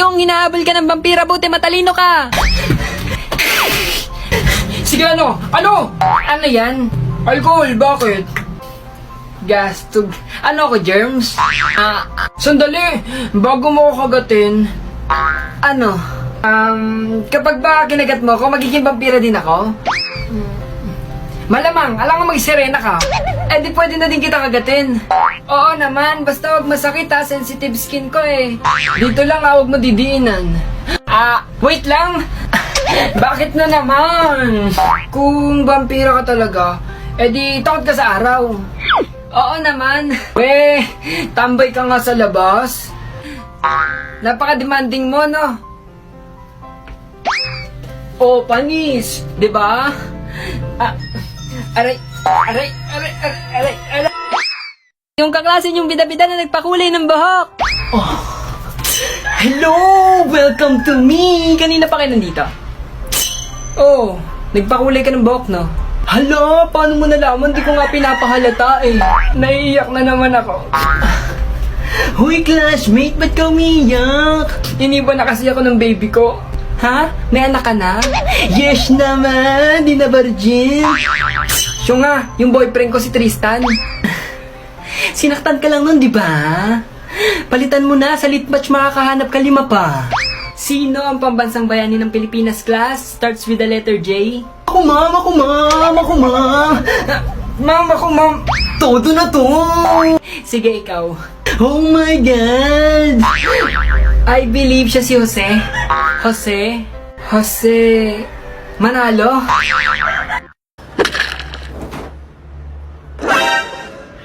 kung hinahabol ka ng vampira, buti matalino ka. Sige, ano? Ano? Ano yan? Alcohol, bakit? Gastog. Ano ako, germs? Sandali, bago mo ako kagatin. Ano? Kapag ba kinagat mo ako, magiging vampira din ako? Malamang, alam nga mag-sirena ka. Eh di pwede na din kita kagatin. Oo naman, basta wag masakit ha, sensitive skin ko eh. Dito lang, huwag mo didiinan. Wait lang! Bakit na naman? Kung vampira ka talaga, edi takot ka sa araw. Oo naman. Weh, tambay ka nga sa labas. Napaka-demanding mo, no? O, panis, di ba? Aray! Yung kaklase yung bida-bida na nagpakulay ng buhok. Hello! Welcome to me! Kanina pa kayo nandito. Oh, nagpakulay ka ng buhok, no? Hala, paano mo nalaman? Di ko nga pinapahalata eh. Naiiyak na naman ako. Hoy classmate, ba't ka umiyak? Iniba na kasi ako ng baby ko. Ha? May anak ka na? Yes naman! Di na virgin! Siya nga, yung boyfriend ko si Tristan. Sinaktan ka lang nun, di ba? Palitan mo na, sa litmatch makakahanap ka 5 pa. Sino ang pambansang bayani ng Pilipinas, class? Starts with the letter J? Ako ma'am! Ma'am! Todo na to! Sige, ikaw. Oh my God! I believe siya si Jose. Jose Manalo?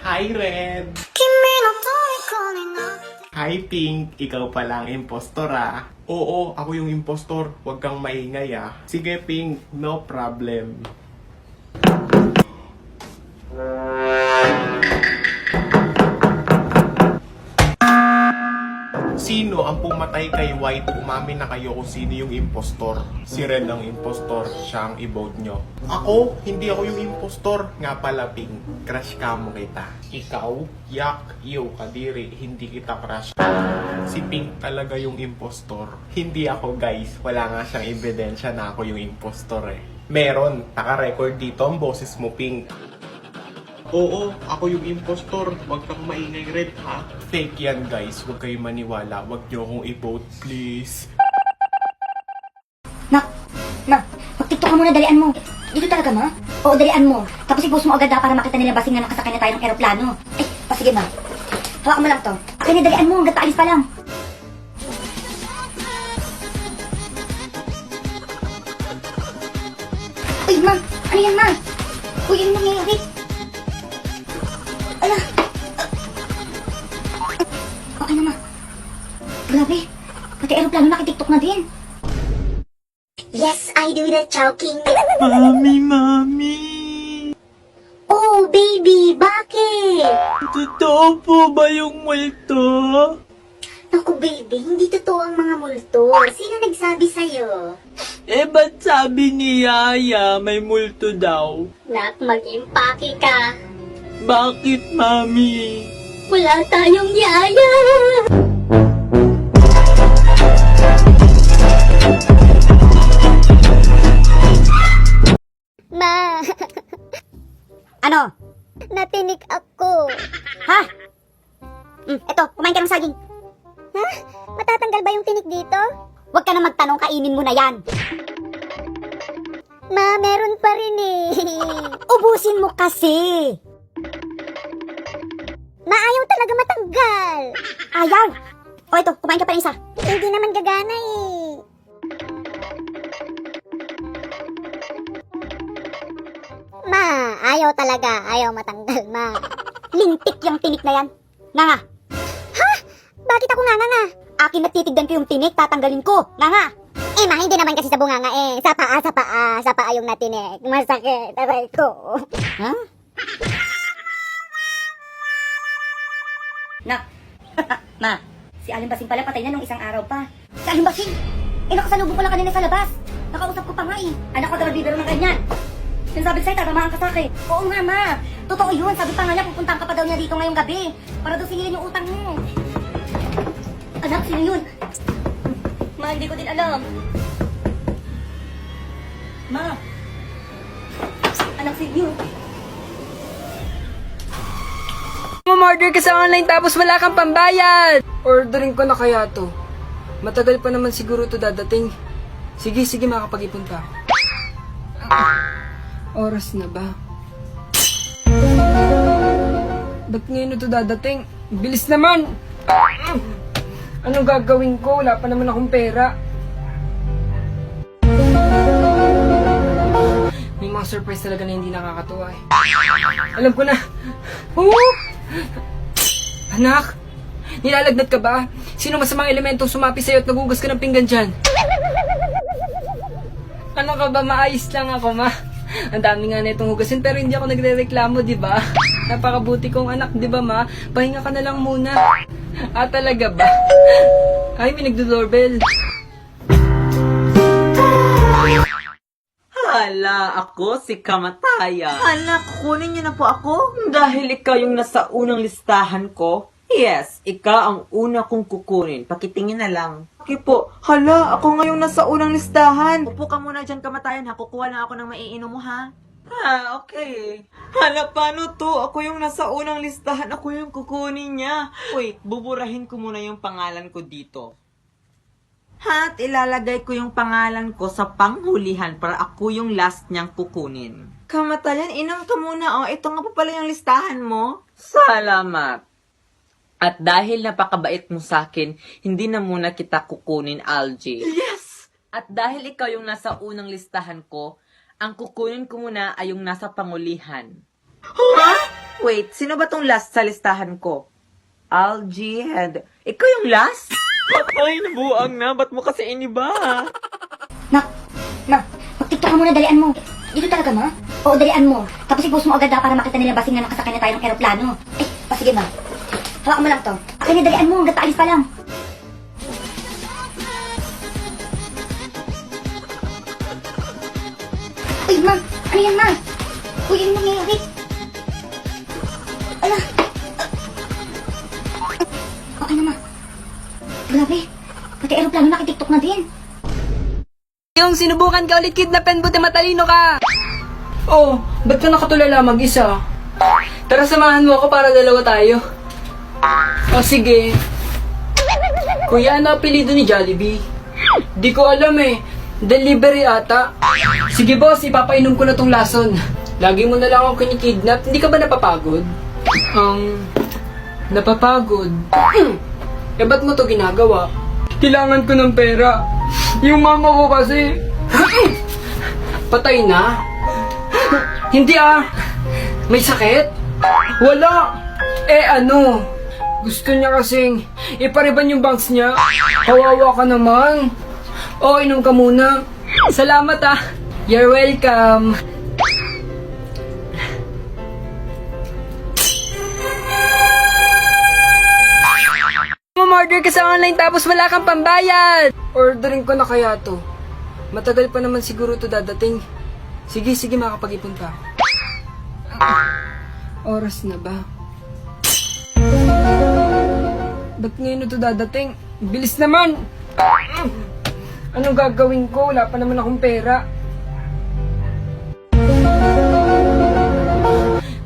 Hi, Red! Hi, Pink! Ikaw palang impostor, ah. Oo, ako yung impostor. Huwag kang maingay, ah. Sige, Pink. No problem. Sino ang pumatay kay White? Umamin na kayo kung sino yung impostor. Si Red ang impostor. Siya ang i-vote nyo. Ako? Hindi ako yung impostor. Nga pala, Pink. Crush ka mo kita. Ikaw? Yak, iyo, kadiri. Hindi kita crush. Si Pink talaga yung impostor. Hindi ako, guys. Wala nga siyang ebidensya na ako yung impostor eh. Meron. Naka-record dito ang boses mo, Pink. Oo, ako yung impostor. Huwag kang maingay, Red, ha? Fake yan, guys. Huwag kayong maniwala. Huwag niyo akong i-vote, please. Ma, mag-tiktok ka muna, dalian mo. Dito talaga, ma? Oo, dalian mo. Tapos i-post mo agad na para makita nila basing na nakasakay na tayo ng aeroplano. Ay, sige, ma. Hawakan mo lang to. Akin na, dalian mo. Hanggat paalis pa lang. Uy, ma. Ano yan, ma? Uy, ano nangyayari? Ala. Okay na, ma. Grabe. Pati aeroplano nakitiktok na din. Yes, I do the choking. Mami! Oh, baby, bakit? Totoo po ba yung multo? Naku, baby, hindi totoo ang mga multo. Sino nagsabi sa'yo? Eh, ba't sabi ni Yaya may multo daw? Nak, mag-impake ka. Bakit, Mami? Wala tayong yaya. Ma, Ano? natinik ako. Ha? Eto, kumain ka ng saging. Ha? Matatanggal ba yung tinik dito? Huwag ka na magtanong, kainin mo na yan. Ma, meron pa rin eh. Ubusin mo kasi. Ma, ayaw talaga matanggal. Ayaw. O ito, kumain ka pa ng isa. Hindi naman gagana eh. Ma, ayaw talaga. Ayaw matanggal, ma. Lintik yung tinik na yan. Nga nga. Ha? Bakit ako nga nga? Akin natitigdan ko yung tinik, tatanggalin ko. Nga nga. Eh, ma, hindi naman kasi sa bunganga eh. Sa paa yung natinik. Masakit, aray ko. Ha? Nak. Ma, si Aling Basing pala patay na nung isang araw pa. Si Aling Basing? Eh, nakasalubong ko lang kanina sa labas. Nakausap ko pa nga eh. Anak ko daw nagbibiro ng ganyan. Sinasabi sa'yo, tatamaan ka sa'kin. Oo nga, ma. Totoo yun. Sabi pa nga niya, pupuntahan ka pa daw niya dito ngayong gabi. Para daw singilin yung utang mo. Anak, sino yun? Ma, hindi ko din alam. Ma! Anak si Yu. Umorder ka sa online tapos wala kang pambayad! Ordering ko na kaya to. Matagal pa naman siguro to dadating. Sige, makapag-ipon pa ako. Oras na ba? Ba't ngayon ito dadating? Bilis naman! Anong gagawin ko? Wala pa naman akong pera. May mga surprise talaga na hindi nakakatuwa eh. Alam ko na. Oh! Anak, nilalagnat ka ba? Sino masamang elementong sumapi sa'yo at nagugas ka ng pinggan dyan? Ano ka ba? Maayos lang ako, ma. Ang dami nga na itong hugasin pero hindi ako nagre-reklamo, di ba? Napakabuti kong anak, di ba, ma? Pahinga ka na lang muna. Ah, talaga ba? Ay, may nagdo-doorbell. Hala, ako si Kamatayan. Anak, kunin niyo na po ako. Dahil ikaw yung nasa unang listahan ko. Yes, ikaw ang una kong kukunin. Pakitingin na lang. Okay po. Hala, ako ngayong nasa unang listahan. Upo ka muna dyan, Kamatayan, ha? Kukuha lang ako ng maiinom mo, ha? Ah, okay. Hala, paano to? Ako yung nasa unang listahan. Ako yung kukunin niya. Wait, buburahin ko muna yung pangalan ko dito. At ilalagay ko yung pangalan ko sa panghulihan para ako yung last niyang kukunin. Kamatayan, inom ka muna. Oh, ito nga pa pala yung listahan mo. Salamat. At dahil napakabait mo sa akin, hindi na muna kita kukunin, Algie. Yes! At dahil ikaw yung nasa unang listahan ko, ang kukunin ko muna ay yung nasa pangulihan. Huh? Wait, sino ba tong last sa listahan ko? Algie and... Ikaw yung last? Ay, nabuang na. Ba't mo kasi iniba? Nak, mag-tiktok ka muna, dalian mo. Dito talaga, ma? Oo, dalian mo. Tapos i-post mo agad para makita nila basing na nakasakay na tayo ng aeroplano. Sige, ma. Hawak mo lang to. Akin na, dalian mo. Hanggat paalis pa lang. Uy, ma. Ano yan, ma? Uy, ano nangyayari? Ala. Okay na, ma. Grabe. Pati aeroplano nakitiktok na din. Yung sinubukan ka ulit kidnapin, buti matalino ka! Oh, ba't ka nakatulala mag-isa? Tara, samahan mo ako para dalawa tayo. O sige. Kuya, ano apelido ni Jollibee? Di ko alam eh. Delivery ata. Sige boss, ipapainom ko na tong lason. Lagi mo na lang ako kinikidnap. Hindi ka ba napapagod? Napapagod? Eh ba't mo to ginagawa? Kailangan ko ng pera. Yung mama ko kasi... Patay na? Hindi ah. May sakit? Wala. Eh ano? Gusto niya kasing ipariban yung bangs niya. Kawawa ka naman. O, inom ka muna. Salamat ah. You're welcome. Umorder ka sa online tapos wala kang pambayad. Ordering ko na kaya to. Matagal pa naman siguro to dadating. Sige, makapag-ipon pa ako. Oras na ba? Ba't ngayon ito dadating? Bilis naman! Anong gagawin ko? Wala pa naman akong pera.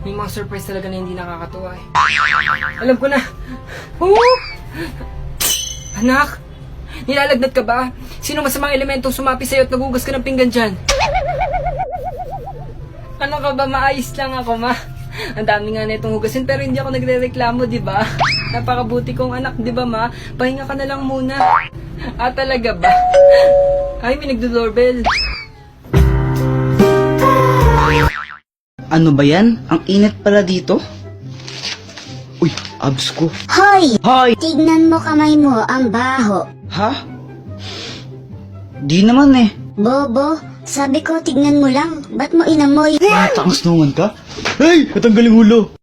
May mga surprise talaga na hindi nakakatuwa eh. Alam ko na. Oh! Anak, nilalagnat ka ba? Sino masamang elementong sumapi sa'yo at nagugas ka ng pinggan dyan? Ano ka ba? Maayos lang ako, ma. Ang dami nga na itong hugasin pero hindi ako nagre-reklamo, di ba? Napakabuti kong anak, di ba, ma? Pahinga ka na lang muna. Ah, talaga ba? Ay, may nagdo-doorbell. Ano ba yan? Ang init pala dito. Uy, abs ko. Hoy! Hoy! Tignan mo kamay mo, ang baho. Ha? Di naman eh. Bobo, sabi ko tignan mo lang. Ba't mo inamoy? Takas naman ka? Hey! Natanggaling ulo!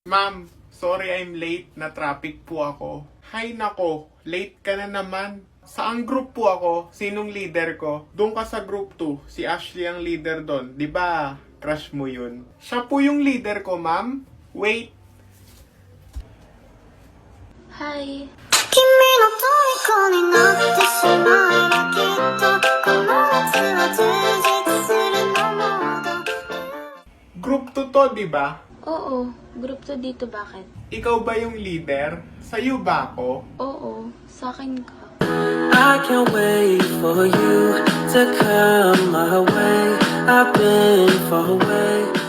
Ma'am, sorry I'm late. Na traffic po ako. Hay nako, late ka na naman. Saang group po ako? Sinong leader ko? Doon ka sa group 2. Si Ashley ang leader doon. 'Di ba? Crush mo yun. Siya po yung leader ko, ma'am. Wait. 君の虜になってしまう Group 2 to, di ba? Oo, group to dito, bakit? Ikaw ba yung leader? Sa'yo ba ako? Oo, sa akin ka. I can't wait for you to come my way. I've been far away.